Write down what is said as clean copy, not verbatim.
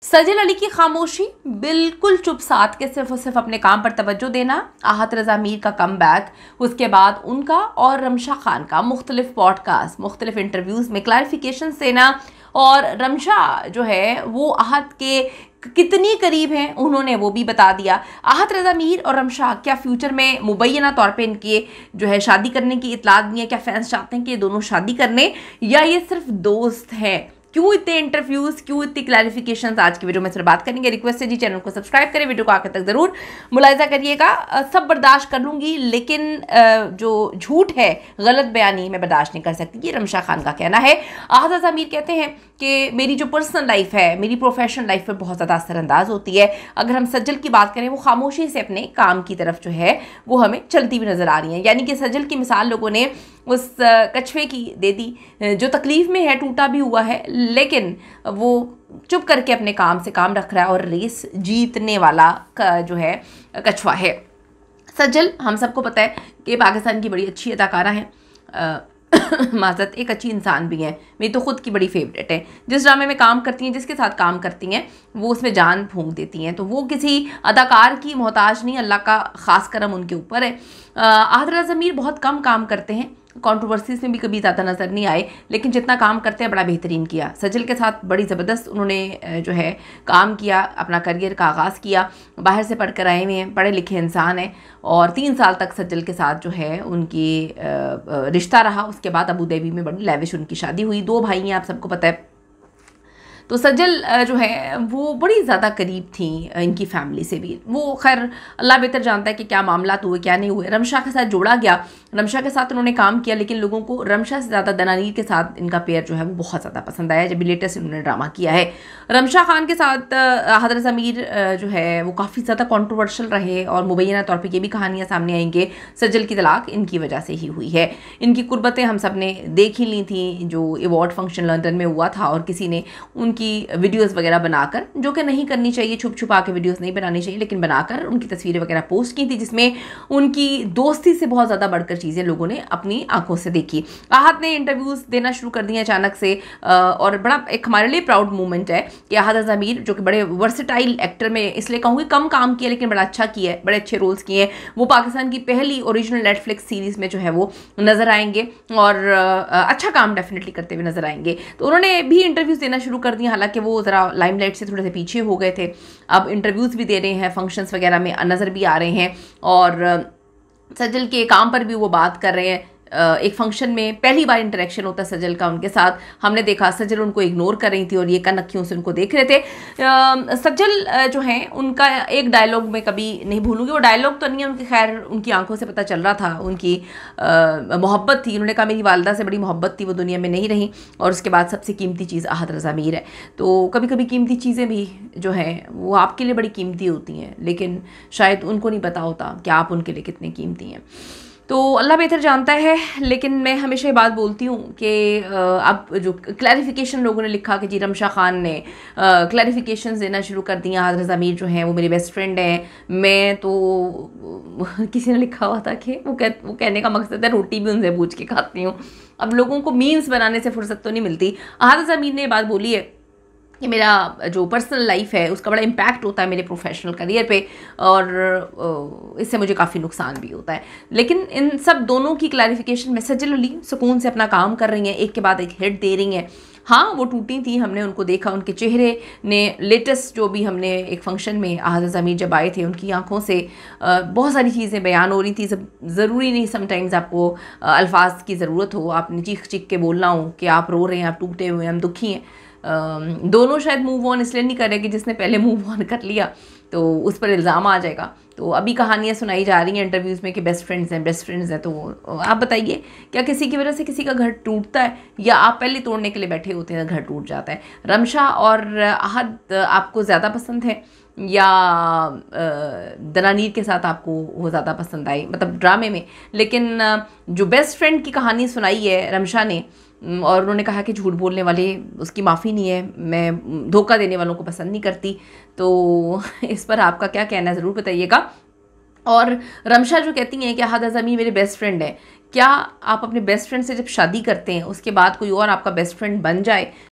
सजल अली की खामोशी, बिल्कुल चुप साथ के सिर्फ और सिर्फ अपने काम पर तवज्जो देना, आहत रज़ा मीर का कम बैक, उसके बाद उनका और रमशा खान का मुख्तलिफ पॉडकास्ट, मुख्तलिफ इंटरव्यूज़ में क्लैरिफिकेशन देना, और रमशा जो है वो आहत के कितनी करीब हैं उन्होंने वो भी बता दिया। आहत रज़ा मीर और रमशा क्या फ्यूचर में मुबैना तौर पे इनकी जो है शादी करने की इतलात दी है, क्या फैंस चाहते हैं कि ये दोनों शादी करने, या ये सिर्फ दोस्त हैं? क्यों इतने इंटरव्यूज़, क्यों इतनी क्लैरिफिकेशंस, आज की वीडियो में इस पर बात करेंगे। रिक्वेस्ट है जी चैनल को सब्सक्राइब करें, वीडियो को आखिर तक ज़रूर मुलाहिजा करिएगा। सब बर्दाश्त कर लूँगी, लेकिन जो झूठ है, गलत बयानी मैं बर्दाश्त नहीं कर सकती, ये रमशा खान का कहना है। आहत रज़ा मीर कहते हैं कि मेरी जो पर्सनल लाइफ है, मेरी प्रोफेशनल लाइफ पर बहुत ज़्यादा असरअंदाज होती है। अगर हम सज्जल की बात करें, वो खामोशी से अपने काम की तरफ जो है वो हमें चलती हुई नज़र आ रही है। यानी कि सज्जल की मिसाल लोगों ने उस कछुए की दे दी जो तकलीफ़ में है, टूटा भी हुआ है, लेकिन वो चुप करके अपने काम से काम रख रहा है और रेस जीतने वाला जो है कछुआ है। सज्जल, हम सबको पता है कि पाकिस्तान की बड़ी अच्छी अदाकारा हैं, माज़रत एक अच्छी इंसान भी हैं, मेरी तो ख़ुद की बड़ी फेवरेट है। जिस ड्रामे में काम करती हैं, जिसके साथ काम करती हैं, वो उसमें जान फूंक देती हैं। तो वो किसी अदाकार की मोहताज नहीं, अल्लाह का ख़ास करम उनके ऊपर है। आहत रज़ा मीर बहुत कम काम करते हैं, कंट्रोवर्सीज़ में भी कभी ज़्यादा नज़र नहीं आए, लेकिन जितना काम करते हैं बड़ा बेहतरीन किया। सजल के साथ बड़ी ज़बरदस्त उन्होंने जो है काम किया, अपना करियर का आगाज़ किया। बाहर से पढ़ कर आए हुए हैं, पढ़े लिखे इंसान हैं, और 3 साल तक सजल के साथ जो है उनकी रिश्ता रहा। उसके बाद अबू धाबी में बड़ी लेविश उनकी शादी हुई। 2 भाई हैं, आप सबको पता है। तो सजल जो है वो बड़ी ज़्यादा करीब थी इनकी फैमिली से भी। वो खैर अल्लाह बेहतर जानता है कि क्या मामला हुए क्या नहीं हुए। रमशा के साथ जोड़ा गया, रमशा के साथ उन्होंने काम किया, लेकिन लोगों को रमशा से ज़्यादा दनानीर के साथ इनका पेयर जो है वो बहुत ज़्यादा पसंद आया, जब लेटेस्ट इन्होंने ड्रामा किया है। रमशा खान के साथ आहत रज़ा मीर जो है वो काफ़ी ज़्यादा कॉन्ट्रोवर्शियल रहे, और मुबैना तौर पर ये भी कहानियाँ सामने आएंगे सजल की तलाक इनकी वजह से ही हुई है। इनकी कुर्बतें हम सब ने देख ही ली थी, जो अवार्ड फंक्शन लंदन में हुआ था, और किसी ने उनकी वीडियोस वगैरह बनाकर, जो कि नहीं करनी चाहिए, छुप छुपा के वीडियोस नहीं बनानी चाहिए, लेकिन बनाकर उनकी तस्वीरें वगैरह पोस्ट की थी, जिसमें उनकी दोस्ती से बहुत ज़्यादा बढ़कर चीज़ें लोगों ने अपनी आंखों से देखी। आहत ने इंटरव्यूज़ देना शुरू कर दिए अचानक से, और बड़ा एक हमारे लिए प्राउड मोमेंट है कि आहत रज़ा मीर, जो कि बड़े वर्सेटाइल एक्टर में इसलिए कहूँगी कम काम किया, लेकिन बड़ा अच्छा किया है, बड़े अच्छे रोल्स किए हैं। वो पाकिस्तान की पहली ओरिजिनल नेटफ्लिक्स सीरीज़ में जो है वो नज़र आएंगे, और अच्छा काम डेफिनेटली करते हुए नज़र आएंगे। तो उन्होंने भी इंटरव्यूज़ देना शुरू कर दिया, हालांकि वो ज़रा लाइमलाइट से थोड़े से पीछे हो गए थे। अब इंटरव्यूज़ भी दे रहे हैं, फंक्शंस वगैरह में नज़र भी आ रहे हैं, और सजल के काम पर भी वो बात कर रहे हैं। एक फंक्शन में पहली बार इंटरेक्शन होता है सजल का उनके साथ, हमने देखा सजल उनको इग्नोर कर रही थी, और ये कनखियों से उनको देख रहे थे। सजल जो हैं उनका एक डायलॉग में कभी नहीं भूलूंगी, वो डायलॉग तो नहीं है उनकी, खैर उनकी आंखों से पता चल रहा था उनकी मोहब्बत थी। उन्होंने कहा मेरी वालदा से बड़ी मोहब्बत थी, वो दुनिया में नहीं रही, और उसके बाद सबसे कीमती चीज़ आहत रज़ा मीर है। तो कभी कभी कीमती चीज़ें भी जो हैं वो आपके लिए बड़ी कीमती होती हैं, लेकिन शायद उनको नहीं पता होता कि आप उनके लिए कितने कीमती हैं। तो अल्लाह बेहतर जानता है, लेकिन मैं हमेशा ये बात बोलती हूँ कि अब जो क्लैरिफिकेशन लोगों ने लिखा कि जी रमशा खान ने क्लैरिफिकेशन देना शुरू कर दिया, आहत रज़ा मीर जो हैं वो मेरी बेस्ट फ्रेंड हैं, मैं तो किसी ने लिखा हुआ था कि वो कहने का मकसद है रोटी भी उनसे पूछ के खाती हूँ। अब लोगों को मीम्स बनाने से फुर्सत तो नहीं मिलती। आहत रज़ा मीर ने ये बात बोली है कि मेरा जो पर्सनल लाइफ है उसका बड़ा इम्पैक्ट होता है मेरे प्रोफेशनल करियर पे, और इससे मुझे काफ़ी नुकसान भी होता है। लेकिन इन सब दोनों की क्लैरिफिकेशन में सजल अली सुकून से अपना काम कर रही हैं, एक के बाद एक हिट दे रही हैं। हाँ, वो टूटी थी, हमने उनको देखा, उनके चेहरे ने लेटेस्ट जो भी हमने एक फंक्शन में आहत रज़ा मीर जब आए थे, उनकी आंखों से बहुत सारी चीज़ें बयान हो रही थी। सब ज़रूरी नहीं समटाइम्स आपको अल्फाज की ज़रूरत हो, आपने चीख चीख के बोलना हो कि आप रो रहे हैं, आप टूटे हुए हैं, हम दुखी हैं। दोनों शायद मूव ऑन इसलिए नहीं करेगी, जिसने पहले मूव ऑन कर लिया तो उस पर इल्ज़ाम आ जाएगा। तो अभी कहानियाँ सुनाई जा रही हैं इंटरव्यूज़ में कि बेस्ट फ्रेंड्स हैं, बेस्ट फ्रेंड्स हैं। तो आप बताइए, क्या किसी की वजह से किसी का घर टूटता है, या आप पहले तोड़ने के लिए बैठे होते हैं, घर टूट जाता है? रमशा और आहत आपको ज़्यादा पसंद है, या दनानीर के साथ आपको वो ज़्यादा पसंद आई, मतलब ड्रामे में? लेकिन जो बेस्ट फ्रेंड की कहानी सुनाई है रमशा ने, और उन्होंने कहा कि झूठ बोलने वाले उसकी माफ़ी नहीं है, मैं धोखा देने वालों को पसंद नहीं करती। तो इस पर आपका क्या कहना है ज़रूर बताइएगा। और रमशा जो कहती हैं कि आहत रज़ा मीर मेरे बेस्ट फ्रेंड है, क्या आप अपने बेस्ट फ्रेंड से जब शादी करते हैं उसके बाद कोई और आपका बेस्ट फ्रेंड बन जाए